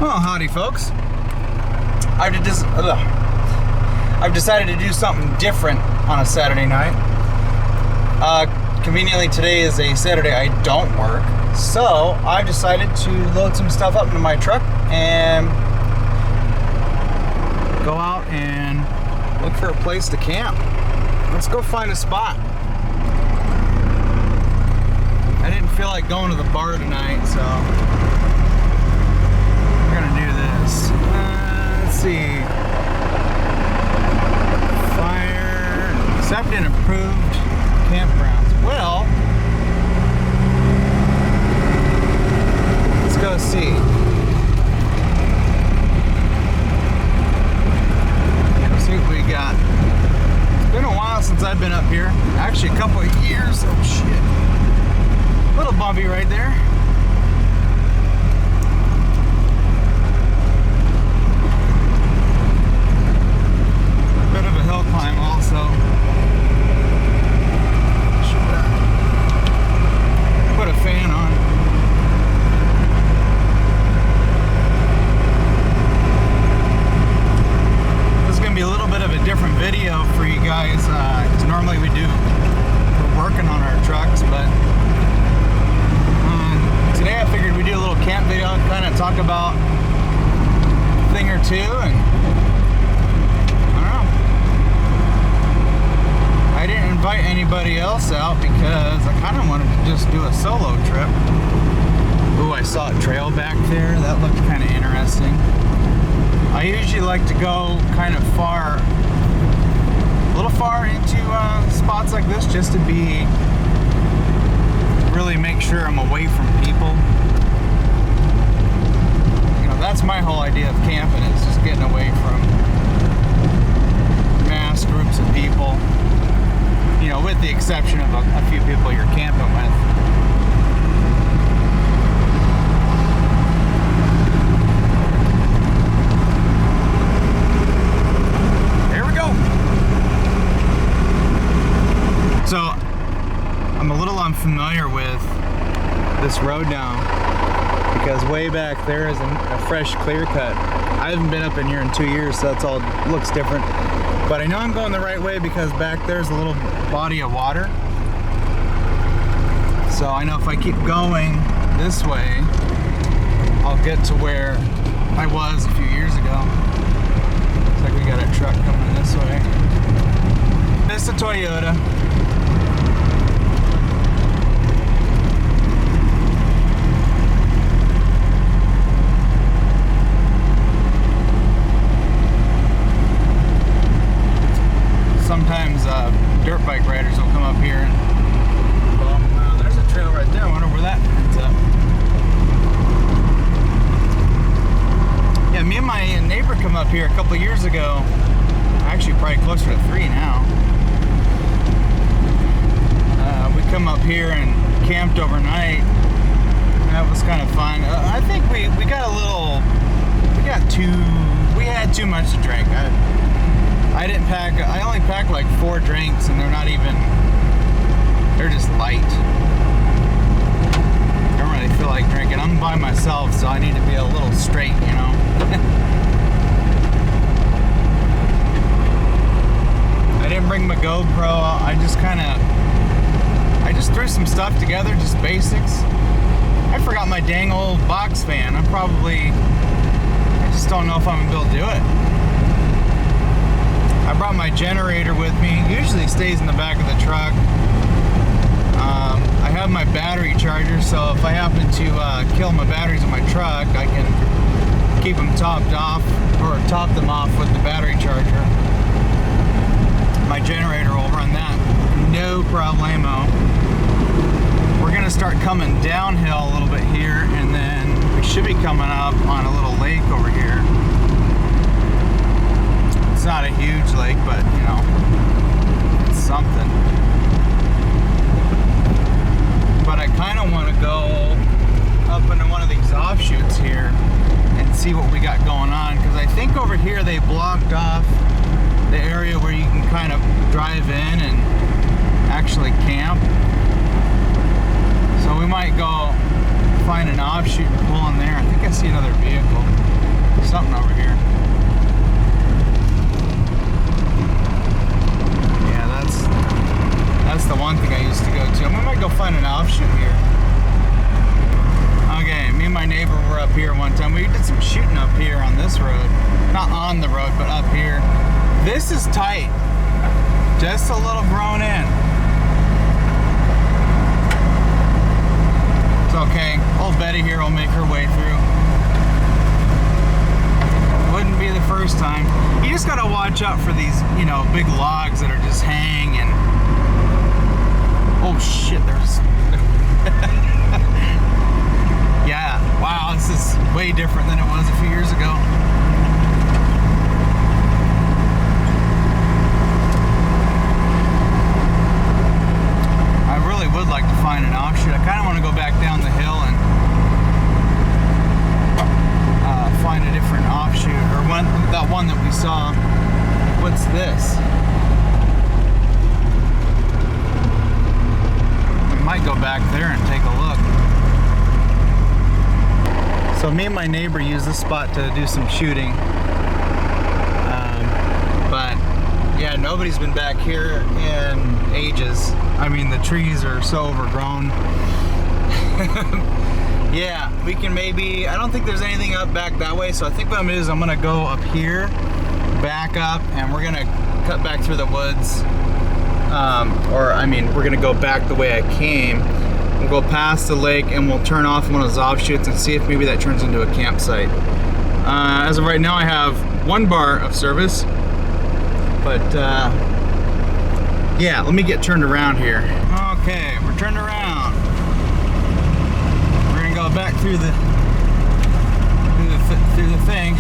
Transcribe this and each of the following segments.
Well, howdy folks. I've decided to do something different on a Saturday night. Conveniently today is a Saturday I don't work, so I've decided to load some stuff up into my truck and go out and look for a place to camp. Let's go find a spot. I didn't feel like going to the bar tonight, so we're gonna do this. Let's see. Fire, accept and approved campgrounds. Well, let's go see. Let's see what we got. It's been a while since I've been up here. Actually, a couple of years. Oh shit. Little bumpy right there. Bit of a hill climb also. Should put a fan on. This is going to be a little bit of a different video for you guys. Because normally we're working on our trucks, but today I figured we'd do a little camp video and kind of talk about a thing or two, and I don't know. I didn't invite anybody else out because I kind of wanted to just do a solo trip. Ooh, I saw a trail back there. That looked kind of interesting. I usually like to go kind of far, a little far into spots like this just to be really make sure I'm away from people. You know, that's my whole idea of camping, is just getting away from mass groups of people. You know, with the exception of a few people you're camping with. Here we go. So, I'm a little unfamiliar with this road now because way back there is a fresh clear cut. I haven't been up in here in 2 years, so that's all looks different. But I know I'm going the right way because back there's a little body of water. So I know if I keep going this way, I'll get to where I was a few years ago. Looks like we got a truck coming this way. It's a Toyota. Sometimes dirt bike riders will come up here and, well, there's a trail right there. I wonder where that ends up. Yeah, me and my neighbor come up here a couple years ago. Actually, probably closer to 3 now. We come up here and camped overnight. That was kind of fun. I think we got a little, we had too much to drink. I didn't pack, I only packed like 4 drinks, and they're just light. I don't really feel like drinking. I'm by myself, so I need to be a little straight, you know. I didn't bring my GoPro. I just threw some stuff together, just basics. I forgot my dang old box fan. I just don't know if I'm gonna be able to do it. I brought my generator with me. Usually stays in the back of the truck. I have my battery charger, so if I happen to kill my batteries in my truck, I can keep them topped off, or top them off with the battery charger. My generator will run that, no problemo. We're gonna start coming downhill a little bit here, and then we should be coming up on a little lake over here. It's not a huge lake, but you know, it's something. But I kind of want to go up into one of these offshoots here and see what we got going on, because I think over here they blocked off the area where you can kind of drive in and actually camp. So we might go find an offshoot and pull in there. I think I see another vehicle. something over here. Yeah, that's the one thing I used to go to. I might go find an offshoot here. Okay, me and my neighbor were up here one time. We did some shooting up here on this road. Not on the road, but up here. This is tight. Just a little grown in. It's okay. Old Betty here will make her way through. Wouldn't be the first time. You just gotta watch out for these, you know, big logs that are just hanging. Oh shit, there's... Yeah, wow, this is way different than it was a few years ago. I really would like to find an offshoot. I kind of want to go back down the hill and find a different offshoot, or that one that we saw. What's this? We might go back there and take a look. So me and my neighbor use this spot to do some shooting, but yeah, nobody's been back here in ages. I mean, the trees are so overgrown. Yeah, we can maybe, I don't think there's anything up back that way, so I think what I'm gonna do is I'm gonna go up here, back up, and we're gonna cut back through the woods. Or I mean, we're gonna go back the way I came. We'll go past the lake and we'll turn off one of those offshoots and see if maybe that turns into a campsite. As of right now, I have one bar of service, but yeah, let me get turned around here. Okay, we're turned around. We're gonna go back through the thing.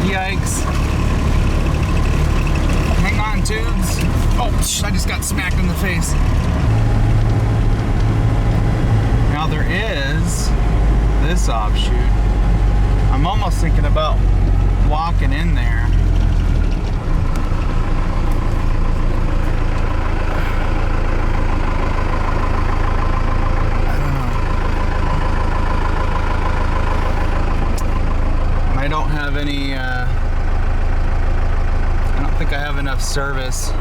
Yikes. Hang on, tubes. Oh, I just got smacked in the face. Now there is this offshoot. I'm almost thinking about walking in there. I don't know. I don't have any, I don't think I have enough service.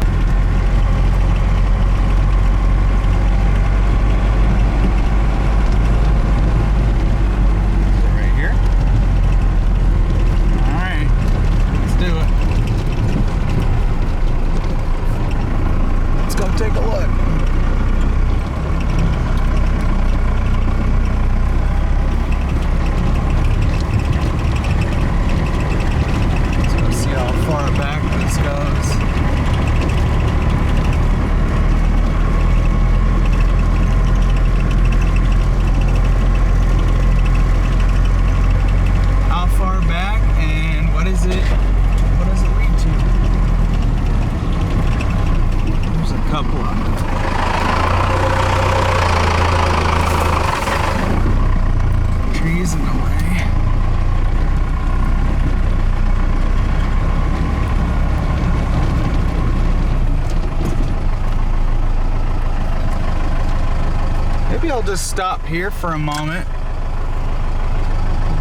Maybe I'll just stop here for a moment.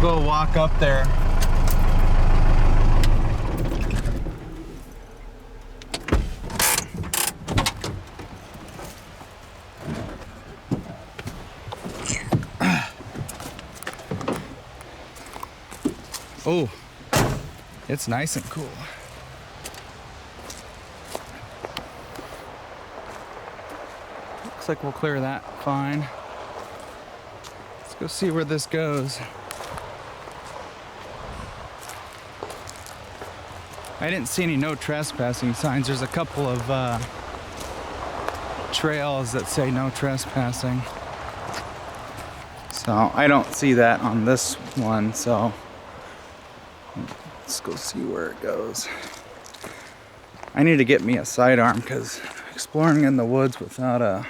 We'll go walk up there. Oh, it's nice and cool. Looks like we'll clear that fine. Let's go see where this goes. I didn't see any no trespassing signs. There's a couple of trails that say no trespassing. So I don't see that on this one, so let's go see where it goes. I need to get me a sidearm because exploring in the woods without a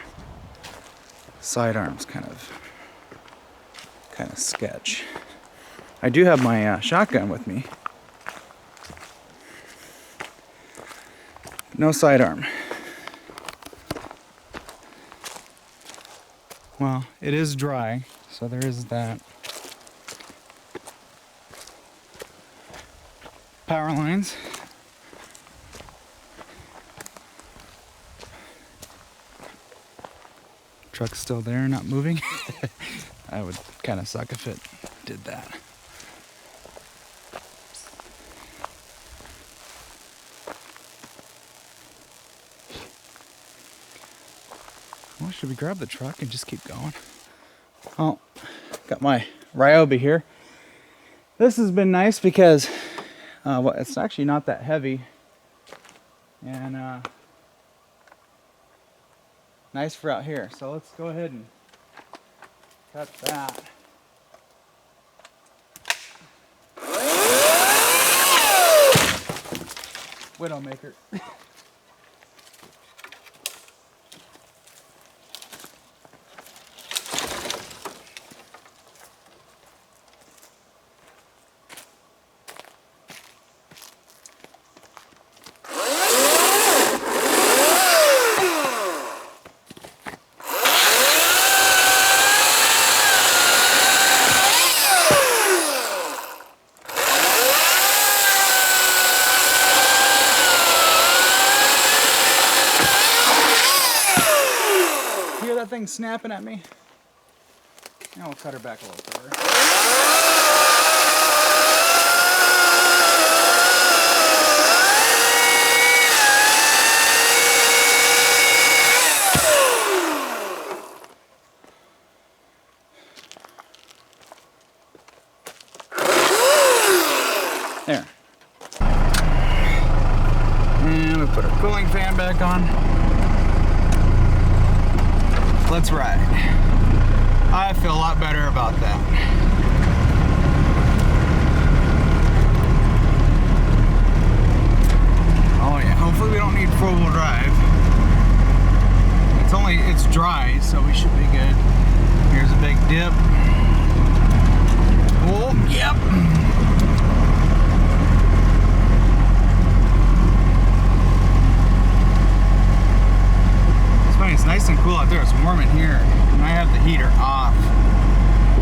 sidearm's kind of sketch. I do have my shotgun with me, No sidearm. Well, it is dry, so there is that. Power lines. Truck's still there, not moving. I would kind of suck if it did that. Well, should we grab the truck and just keep going? Oh, got my Ryobi here. This has been nice because well, it's actually not that heavy. And nice for out here. So let's go ahead and cut that. Widowmaker. Thing snapping at me. Now we'll cut her back a little further. There. And we put our cooling fan back on. Let's ride. I feel a lot better about that. Oh yeah, hopefully we don't need four-wheel drive. It's dry, so we should be good. Here's a big dip. Oh, yep. It's nice and cool out there. It's warm in here, and I have the heater off.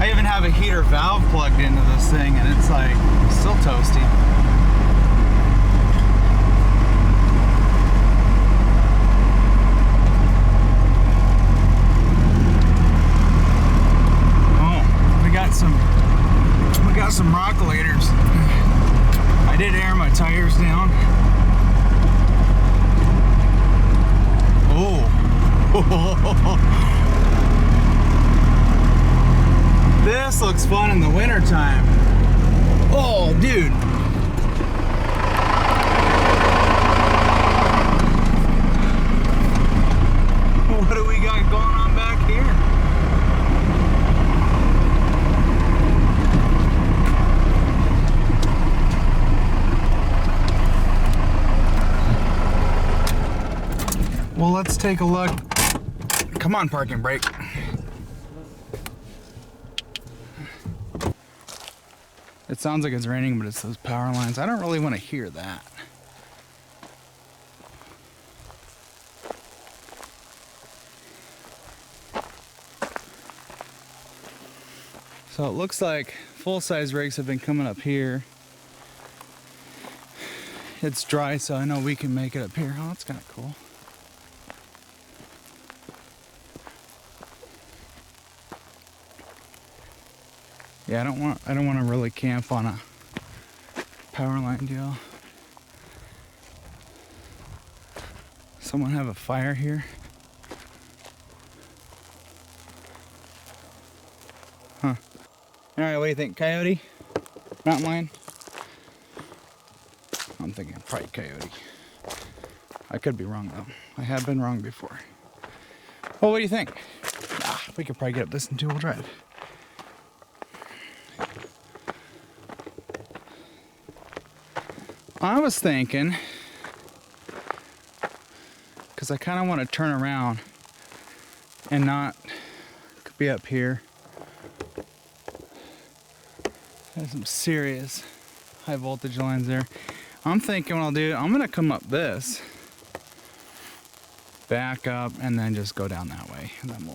I even have a heater valve plugged into this thing, and it's like still toasty. Oh, we got some rockulators. I did air my tires down. Oh. This looks fun in the winter time. Oh, dude. What do we got going on back here? Well, let's take a look. Come on, parking brake. It sounds like it's raining, but it's those power lines. I don't really want to hear that. So it looks like full-size rigs have been coming up here. It's dry, so I know we can make it up here. Oh, that's kind of cool. Yeah, I don't want to really camp on a power line deal. Someone have a fire here? Huh. All right, what do you think? Coyote? Mountain lion? I'm thinking probably coyote. I could be wrong though. I have been wrong before. Well, what do you think? We could probably get up this in two-wheel drive. I was thinking, because I kind of want to turn around and not be up here. There's some serious high voltage lines there. I'm thinking what I'll do, I'm going to come up this back up, and then just go down that way. And then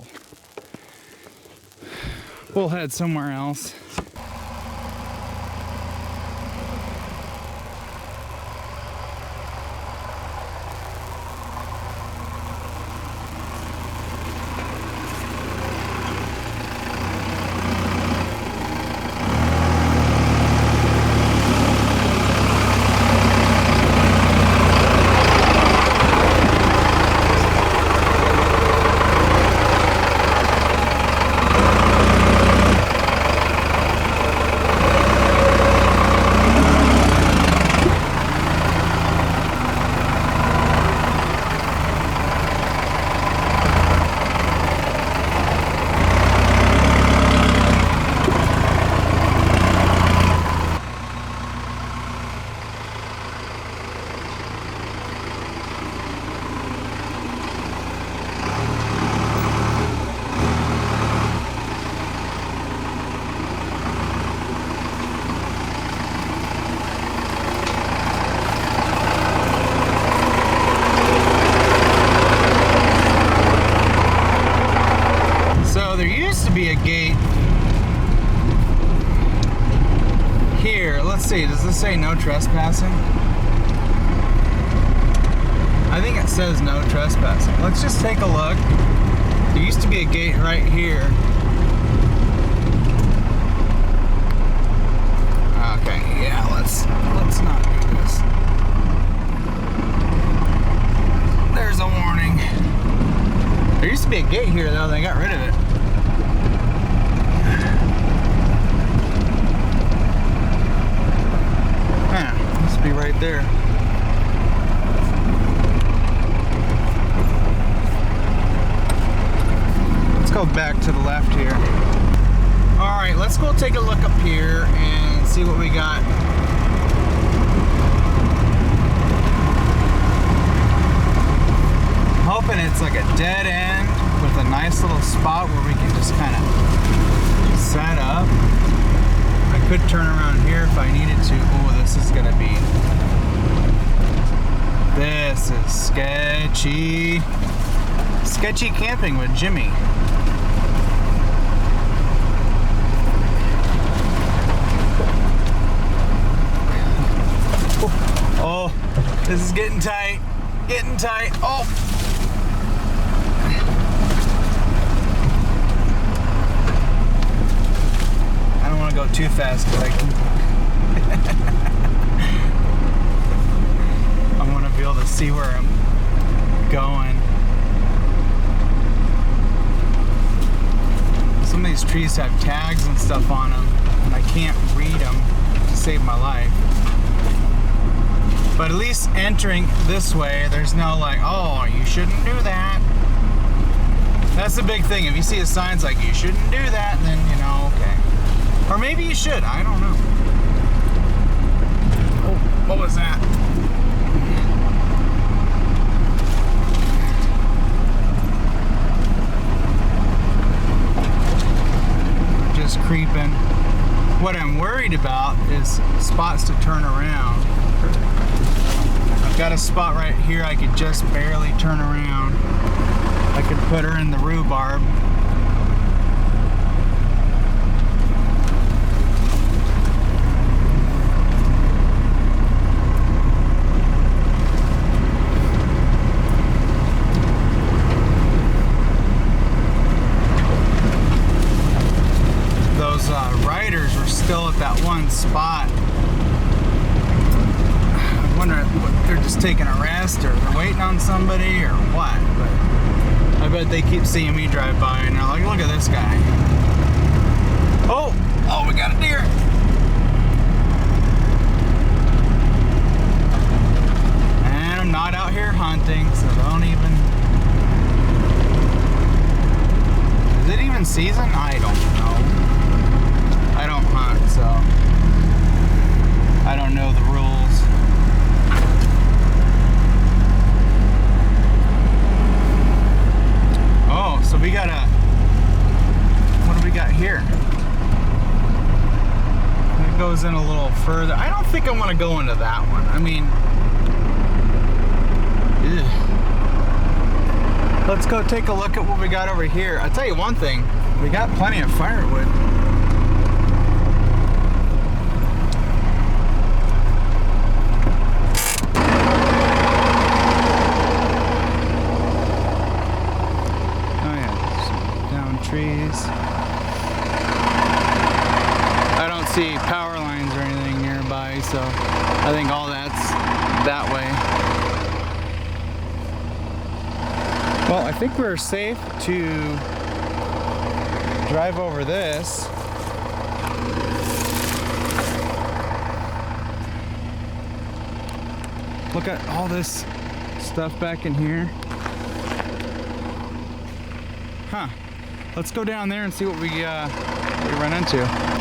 we'll head somewhere else. Be a gate here. Let's see, does this say no trespassing? I think it says no trespassing. Let's just take a look. There used to be a gate right here. Okay, yeah, let's not do this. There's a warning. There used to be a gate here though, they got rid of it. Be right there. Let's go back to the left here. All right, let's go take a look up here and see what we got. Hoping it's like a dead end with a nice little spot where we can just kind of set up. I could turn around here if I needed to. Oh, this is gonna be... This is sketchy. Sketchy camping with Jimmy. Oh, this is getting tight. Getting tight. Oh! I don't want to go too fast because I want to be able to see where I'm going. Some of these trees have tags and stuff on them, and I can't read them to save my life. But at least entering this way, there's no like, oh, you shouldn't do that. That's the big thing. If you see a sign like, you shouldn't do that, then you know, okay. Or maybe you should, I don't know. Oh, what was that? Just creeping. What I'm worried about is spots to turn around. I've got a spot right here I could just barely turn around. I could put her in the rhubarb. Riders were still at that one spot. I wonder if they're just taking a rest or they're waiting on somebody or what, but I bet they keep seeing me drive by and they're like, look at this guy. Oh, we got a deer. And I'm not out here hunting, so don't even... Is it even season? I don't know. I don't hunt, so I don't know the rules. Oh, so we got what do we got here? It goes in a little further. I don't think I want to go into that one. I mean, Let's go take a look at what we got over here. I'll tell you one thing, we got plenty of firewood. Oh yeah, some down trees. I don't see power lines or anything nearby, so I think all that's that way. Well, I think we're safe to drive over this. Look at all this stuff back in here. Huh. Let's go down there and see what we run into.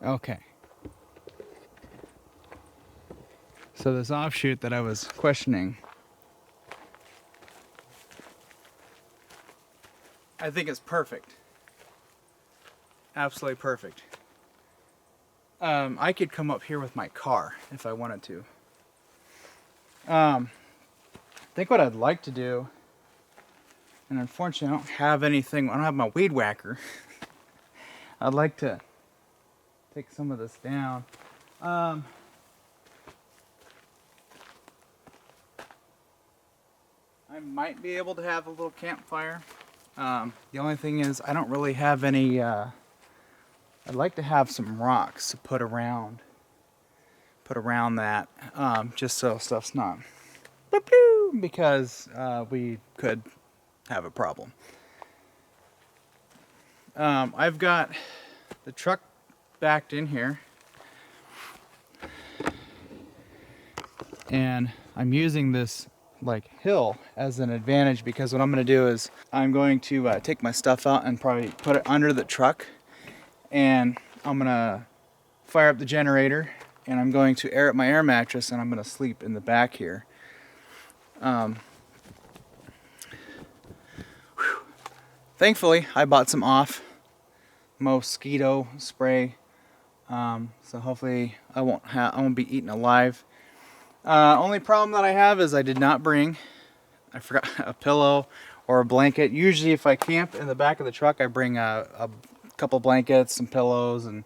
Okay. So this offshoot that I was questioning, I think it's perfect. Absolutely perfect. I could come up here with my car if I wanted to. I think what I'd like to do, and unfortunately I don't have anything, I don't have my weed whacker. I'd like to take some of this down. I might be able to have a little campfire. The only thing is I don't really have any, I'd like to have some rocks to put around that, just so stuff's not, because we could have a problem. I've got the truck backed in here, and I'm using this like hill as an advantage, because what I'm going to do is I'm going to take my stuff out and probably put it under the truck, and I'm going to fire up the generator, and I'm going to air up my air mattress, and I'm going to sleep in the back here. Thankfully I bought some off mosquito spray. So hopefully I won't be eaten alive. Only problem that I have is I did not bring, I forgot a pillow or a blanket. Usually if I camp in the back of the truck, I bring a couple blankets, some pillows, and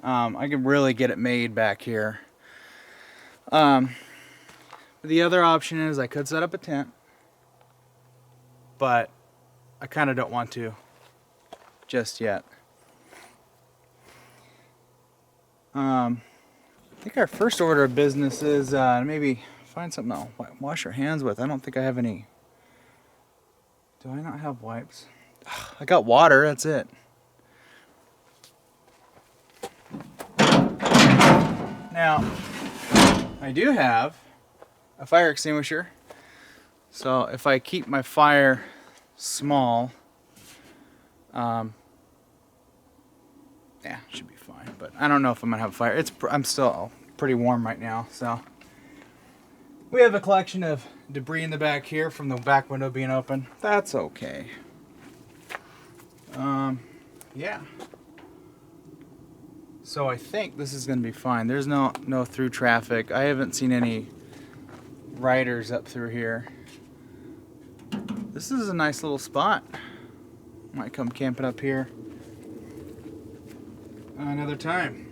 I can really get it made back here. The other option is I could set up a tent, but I kind of don't want to just yet. I think our first order of business is maybe find something to wash our hands with. I don't think I have any. Do I not have wipes? I got water, that's it. Now, I do have a fire extinguisher. So if I keep my fire small, yeah, should be fine, but I don't know if I'm gonna have a fire. I'm still pretty warm right now, so. We have a collection of debris in the back here from the back window being open. That's okay. Yeah. So I think this is gonna be fine. There's no through traffic. I haven't seen any riders up through here. This is a nice little spot. Might come camping up here another time.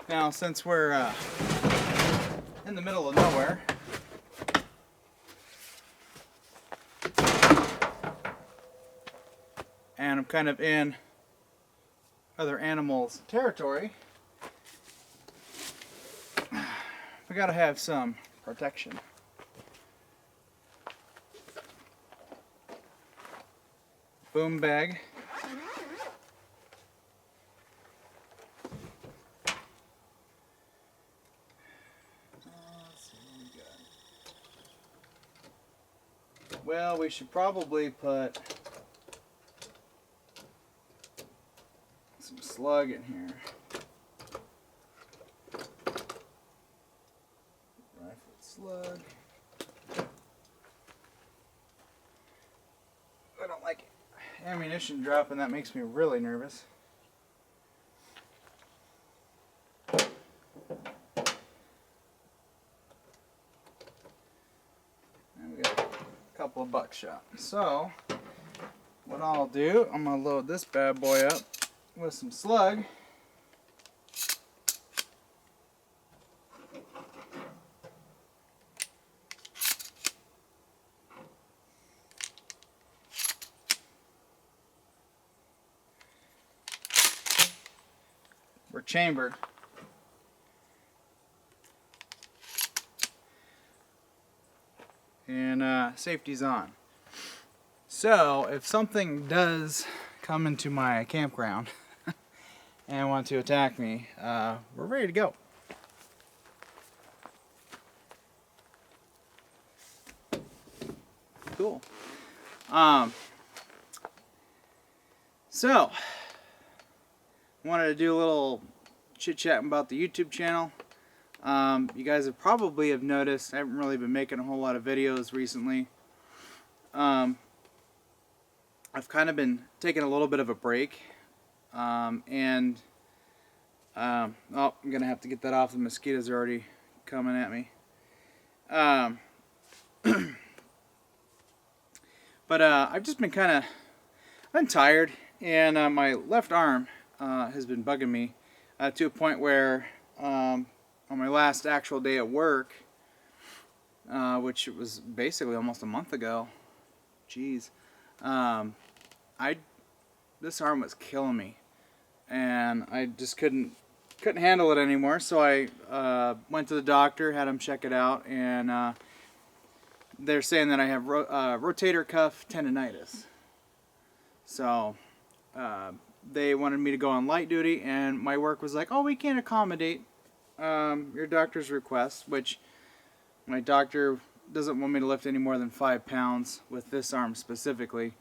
Now, since we're in the middle of nowhere, and I'm kind of in other animals' territory, we gotta have some protection. Boom bag. Well, we should probably put some slug in here. Rifle slug. ammunition drop, and that makes me really nervous. And we got a couple of buckshot. So what I'll do, I'm gonna load this bad boy up with some slug. We're chambered. And safety's on. So if something does come into my campground and want to attack me, we're ready to go. Cool. So wanted to do a little chit chat about the YouTube channel. You guys have probably noticed I haven't really been making a whole lot of videos recently. I've kind of been taking a little bit of a break, oh, I'm gonna have to get that off. The mosquitoes are already coming at me. But I've just been I've been tired, and my left arm has been bugging me to a point where on my last actual day at work, which was basically almost a month ago, jeez, this arm was killing me, and I just couldn't handle it anymore. So I went to the doctor, had him check it out, and they're saying that I have rotator cuff tendonitis. So they wanted me to go on light duty, and my work was like, oh, we can't accommodate your doctor's request, which my doctor doesn't want me to lift any more than 5 pounds with this arm specifically.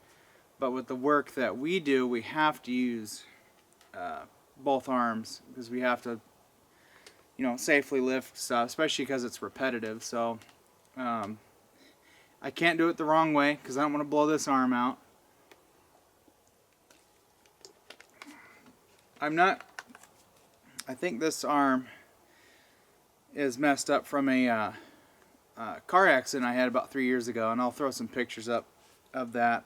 But with the work that we do, we have to use both arms, because we have to, you know, safely lift stuff, especially because it's repetitive. So I can't do it the wrong way, because I don't want to blow this arm out. I think this arm is messed up from a car accident I had about 3 years ago, and I'll throw some pictures up of that.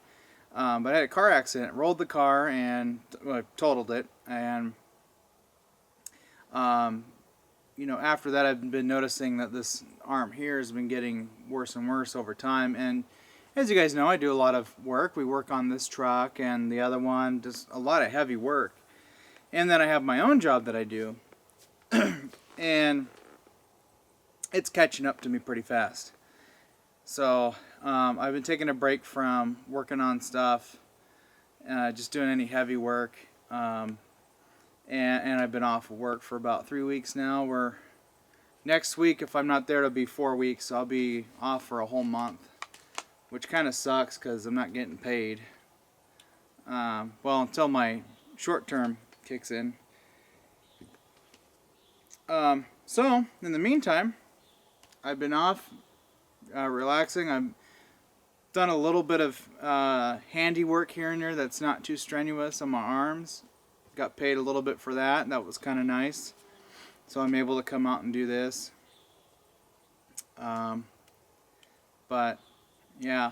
But I had a car accident, rolled the car, and totaled it. And you know, after that, I've been noticing that this arm here has been getting worse and worse over time. And as you guys know, I do a lot of work. We work on this truck and the other one, just a lot of heavy work. And then I have my own job that I do, and it's catching up to me pretty fast. So I've been taking a break from working on stuff, just doing any heavy work, and I've been off of work for about 3 weeks now. Next week, if I'm not there, it'll be 4 weeks. So I'll be off for a whole month, which kind of sucks because I'm not getting paid. Well, until my short term kicks in. So in the meantime, I've been off relaxing. I've done a little bit of handiwork here and there that's not too strenuous on my arms. Got paid a little bit for that, and that was kind of nice. So I'm able to come out and do this. But yeah,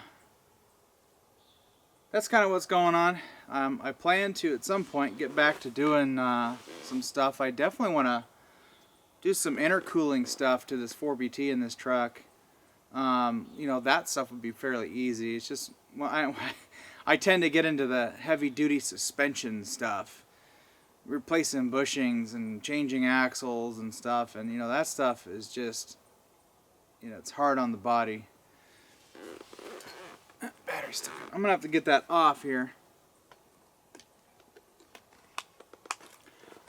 that's kind of what's going on. I plan to at some point get back to doing some stuff. I definitely want to do some intercooling stuff to this 4BT in this truck. You know, that stuff would be fairly easy. It's just, well, I tend to get into the heavy duty suspension stuff, replacing bushings and changing axles and stuff, and you know, that stuff is just, you know, it's hard on the body. Battery's stuck. I'm gonna have to get that off here.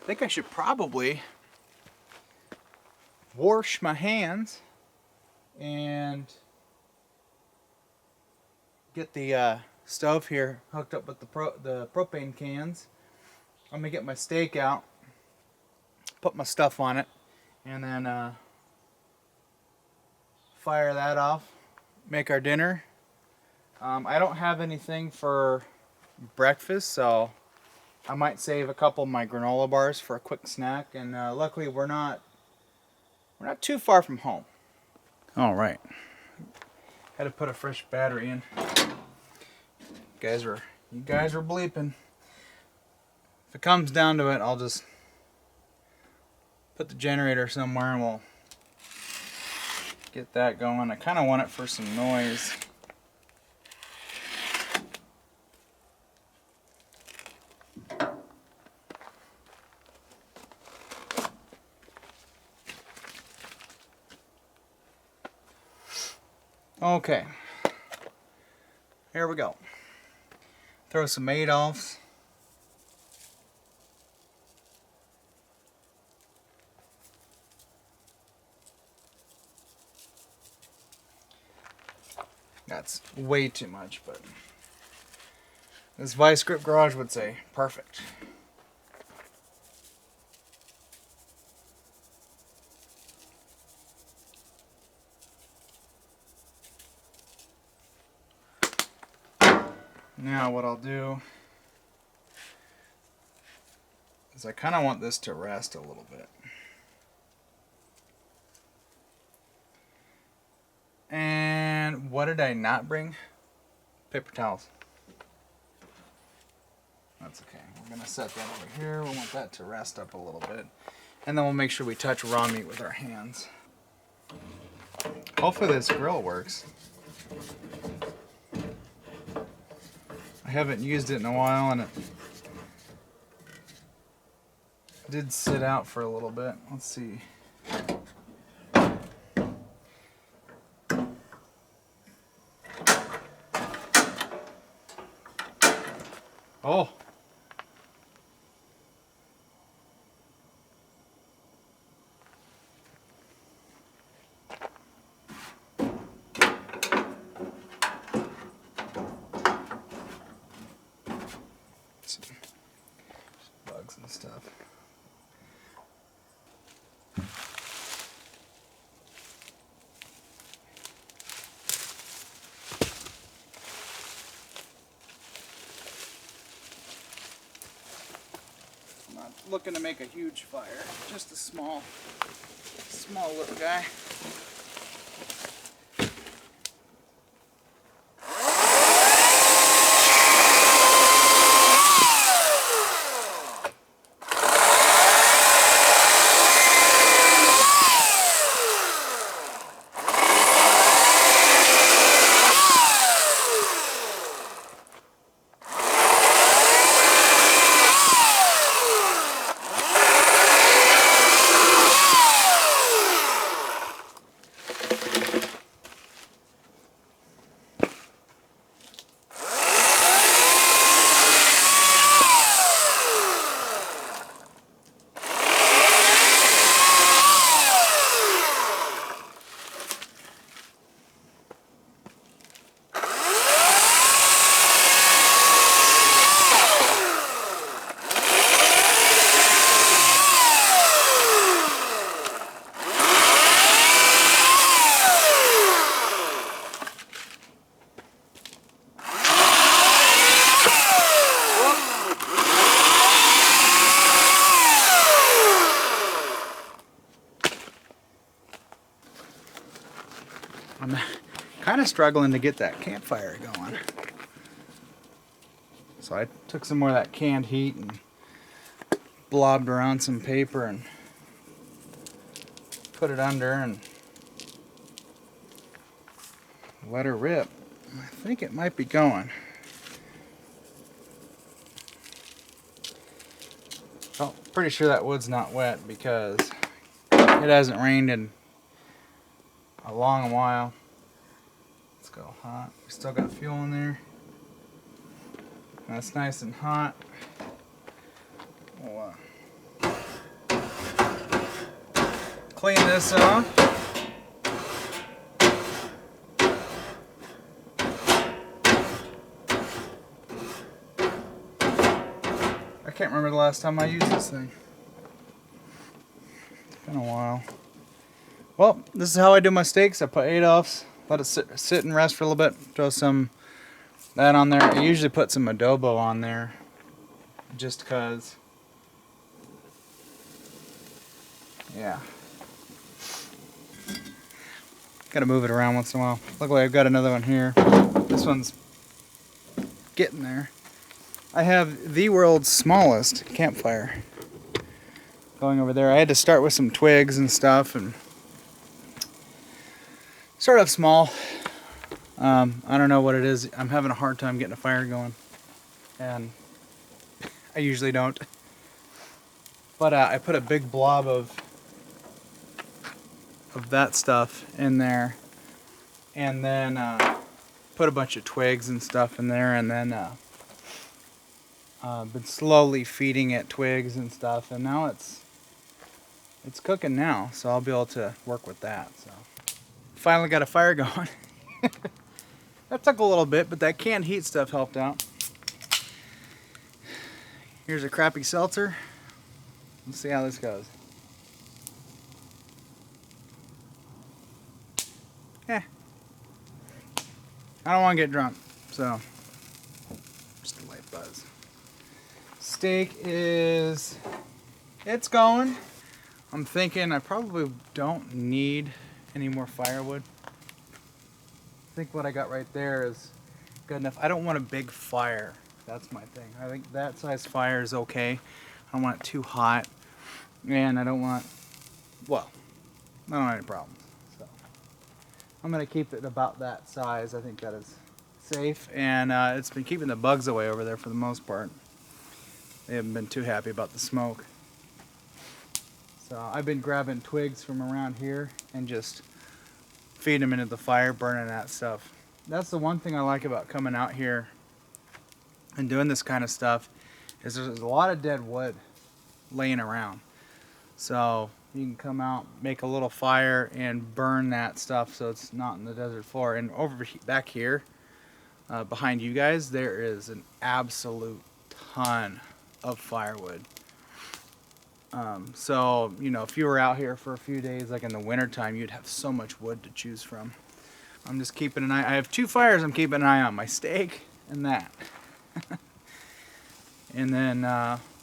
I think I should probably wash my hands and get the stove here hooked up with the propane cans. I'm gonna get my steak out, put my stuff on it, and then fire that off, make our dinner. I don't have anything for breakfast, so I might save a couple of my granola bars for a quick snack. And luckily, we're not too far from home. All right, had to put a fresh battery in. You guys were bleeping. If it comes down to it, I'll just put the generator somewhere and we'll get that going. I kind of want it for some noise. Okay, here we go. Throw some Adolphs. That's way too much, but as Vice Grip Garage would say, perfect. Now what I'll do is I kind of want this to rest a little bit. And what did I not bring? Paper towels. That's okay. We're going to set that over here. We want that to rest up a little bit. And then we'll make sure we touch raw meat with our hands. Hopefully this grill works. I haven't used it in a while and it did sit out for a little bit. Let's see. Oh. Some bugs and stuff. Not looking to make a huge fire, just a small little guy. I'm kind of struggling to get that campfire going. So I took some more of that canned heat and blobbed around some paper and put it under and let her rip. I think it might be going. Oh, pretty sure that wood's not wet because it hasn't rained in a long while. Let's go hot. We still got fuel in there. That's nice and hot. We'll clean this off. I can't remember the last time I used this thing. It's been a while. Well, this is how I do my steaks. I put Adolphs, let it sit and rest for a little bit. Throw some that on there. I usually put some adobo on there just cause. Yeah. Gotta move it around once in a while. Luckily I've got another one here. This one's getting there. I have the world's smallest campfire going over there. I had to start with some twigs and stuff and start off small. I don't know what it is. I'm having a hard time getting a fire going, and I usually don't. But I put a big blob of that stuff in there, and then put a bunch of twigs and stuff in there, and then been slowly feeding it twigs and stuff, and now it's cooking now, so I'll be able to work with that. So finally got a fire going. That took a little bit, but that canned heat stuff helped out. Here's a crappy seltzer. Let's see how this goes. I don't want to get drunk, so just a light buzz. Steak it's going. I'm thinking I probably don't need any more firewood. I think what I got right there is good enough. I don't want a big fire. That's my thing. I think that size fire is okay. I don't want it too hot, and I don't want, well, I don't have any problems. So I'm gonna keep it about that size. I think that is safe, and it's been keeping the bugs away over there for the most part. They haven't been too happy about the smoke. So I've been grabbing twigs from around here and just feeding them into the fire, burning that stuff. That's the one thing I like about coming out here and doing this kind of stuff, is there's a lot of dead wood laying around. So you can come out, make a little fire, and burn that stuff so it's not in the desert floor. And over back here, behind you guys, there is an absolute ton of firewood. So, you know, if you were out here for a few days, like in the wintertime, you'd have so much wood to choose from. I'm just keeping an eye. I have two fires I'm keeping an eye on, my steak and that. And then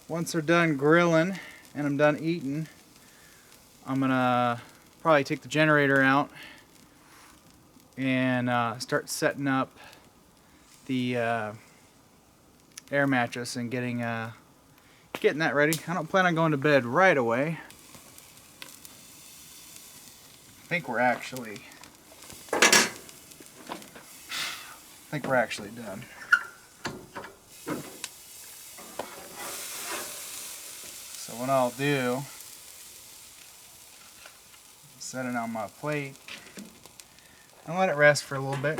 once they're done grilling and I'm done eating, I'm gonna probably take the generator out and start setting up the air mattress and getting that ready. I don't plan on going to bed right away. I think we're actually done. So what I'll do, set it on my plate and let it rest for a little bit.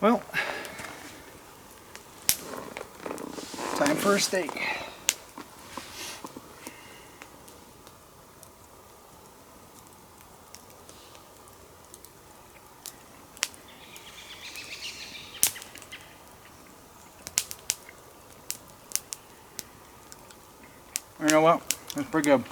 Well, time for a steak. You know what? That's pretty good.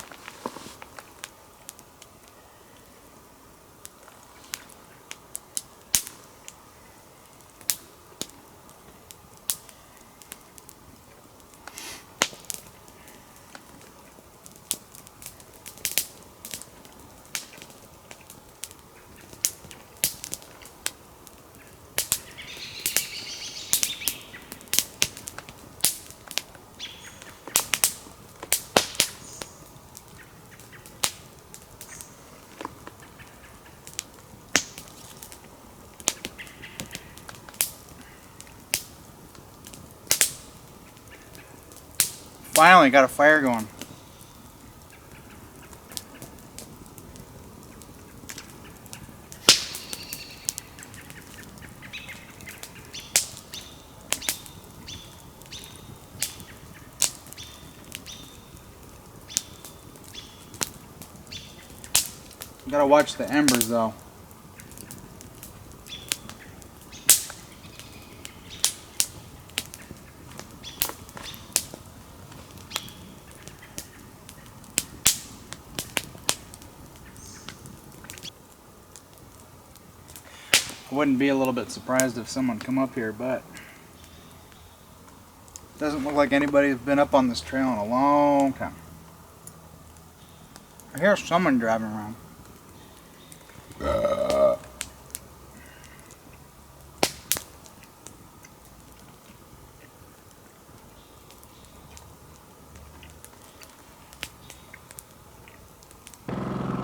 Finally got a fire going. Gotta watch the embers though. I wouldn't be a little bit surprised if someone come up here, but it doesn't look like anybody's been up on this trail in a long time. I hear someone driving around.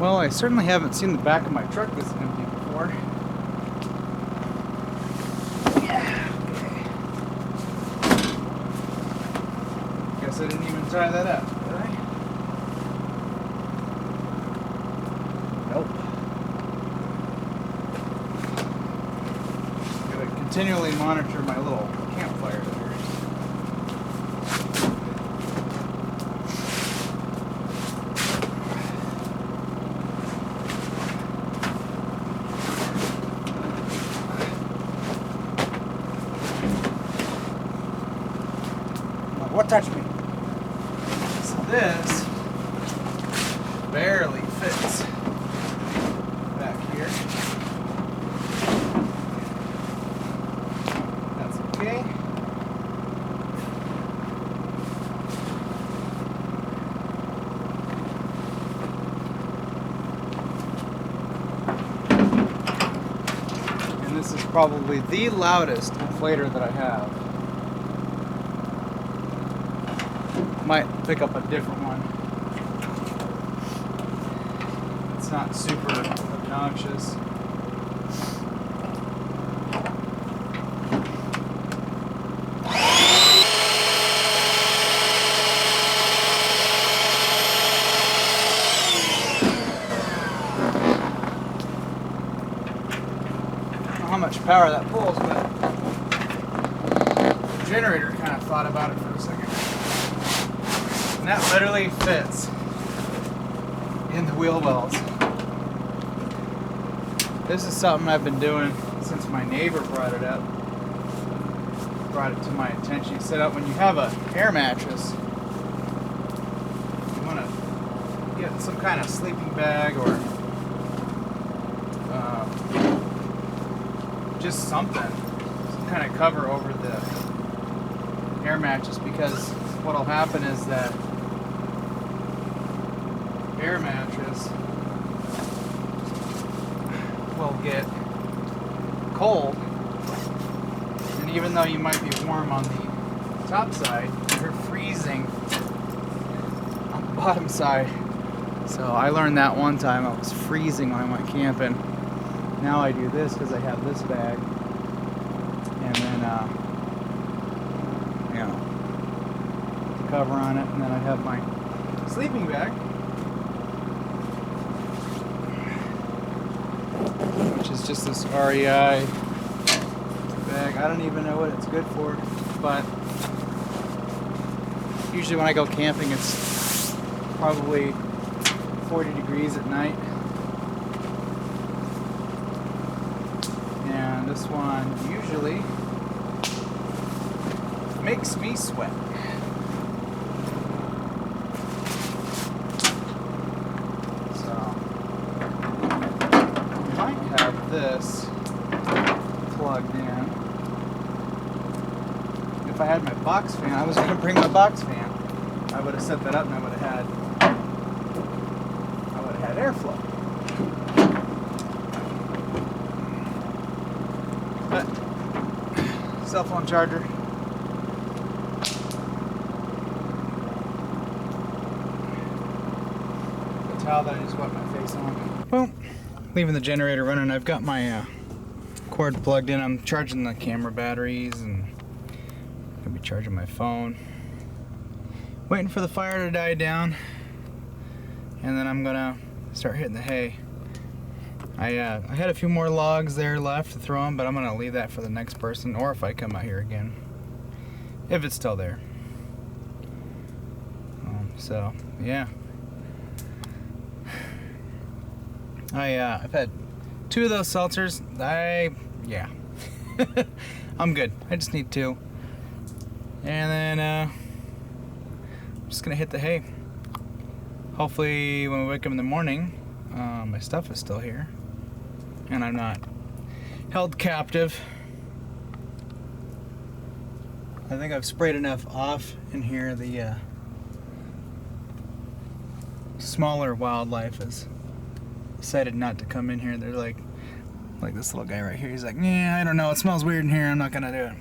Well, I certainly haven't seen the back of my truck this empty before. Yeah, okay. Guess I didn't even tie that up, did I? Nope. Gotta continually monitor my little campfire here. What touched me? So this barely fits back here. That's okay. And this is probably the loudest inflator that I have. Might pick up a different one. It's not super obnoxious. I don't know how much power that pulls, but the generator kind of thought about it for a second. And that literally fits in the wheel wells. This is something I've been doing since my neighbor brought it up. Brought it to my attention. He said, when you have an air mattress, you want to get some kind of sleeping bag or just something, some kind of cover over the air mattress, because what'll happen is that air mattress will get cold, and even though you might be warm on the top side, you're freezing on the bottom side. So I learned that one time. I was freezing when I went camping. Now I do this because I have this bag, and then you know, the cover on it, and then I have my sleeping bag, which is just this REI bag. I don't even know what it's good for, but usually when I go camping, it's probably 40 degrees at night. And this one usually makes me sweat. So I might have this plugged in. If I had my box fan, I was going to bring my box fan. I would have set that up and I would have had airflow. But cell phone charger. The towel that I just wiped my face on. Well, leaving the generator running, I've got my cord plugged in. I'm charging the camera batteries and gonna be charging my phone. Waiting for the fire to die down, and then I'm gonna start hitting the hay. I had a few more logs there left to throw in, but I'm gonna leave that for the next person, or if I come out here again, if it's still there. So yeah, I've had 2 of those seltzers. Yeah, I'm good. I just need 2, and then I'm just gonna hit the hay. Hopefully, when we wake up in the morning, my stuff is still here, and I'm not held captive. I think I've sprayed enough off in here. The smaller wildlife has decided not to come in here. They're like this little guy right here. He's like, yeah, I don't know. It smells weird in here. I'm not gonna do it.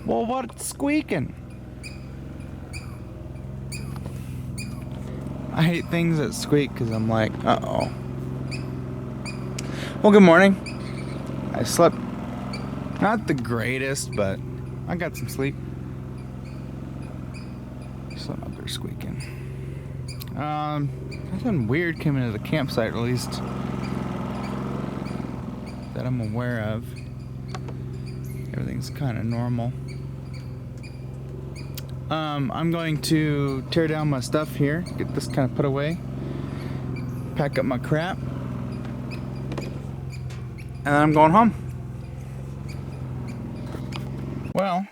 Well, what's squeaking? I hate things that squeak because I'm like, uh-oh. Well, good morning. I slept not the greatest, but I got some sleep. Something up there squeaking. Nothing weird came into the campsite, at least that I'm aware of. Everything's kind of normal. I'm going to tear down my stuff here, get this kind of put away, pack up my crap, and then I'm going home. Well,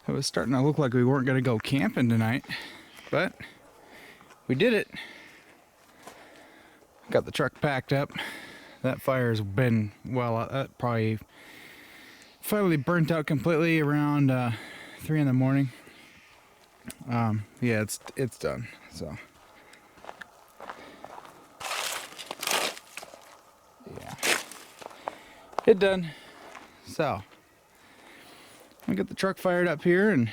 it was starting to look like we weren't going to go camping tonight, but we did it. Got the truck packed up. That fire's been, well, probably finally burnt out completely around 3 in the morning. Yeah, it's done. So yeah, it done. So I get the truck fired up here and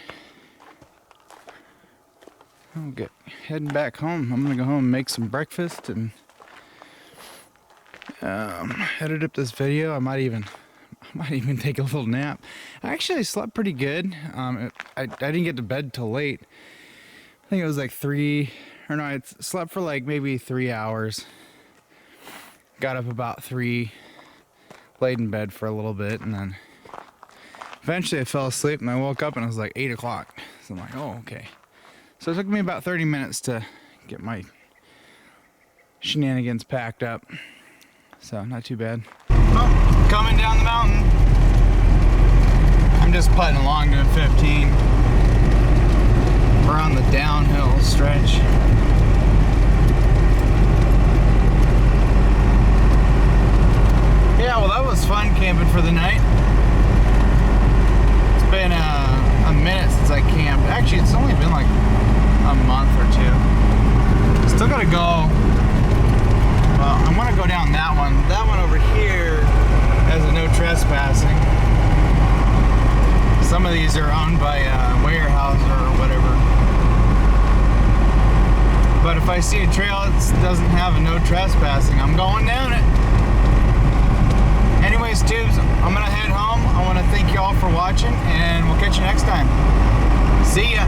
I'll get heading back home. I'm gonna go home and make some breakfast and edit up this video. I might even take a little nap. I actually slept pretty good. I didn't get to bed till late. I think it was like I slept for like maybe 3 hours. Got up about 3, laid in bed for a little bit, and then eventually I fell asleep and I woke up and it was like 8 o'clock. So I'm like, oh, okay. So it took me about 30 minutes to get my shenanigans packed up. So not too bad. Oh, coming down the mountain. I'm just putting along to 15. We're on the downhill stretch. Yeah, well, that was fun camping for the night. It's been a minute since I camped. Actually, it's only been like a month or 2. Still gotta go. Well, I'm gonna go down that one. That one over here has a no trespassing. Some of these are owned by Warehouse or whatever. But if I see a trail that doesn't have a no trespassing, I'm going down it. Anyways, tubes, I'm gonna head home. I wanna thank you all for watching and we'll catch you next time. See ya.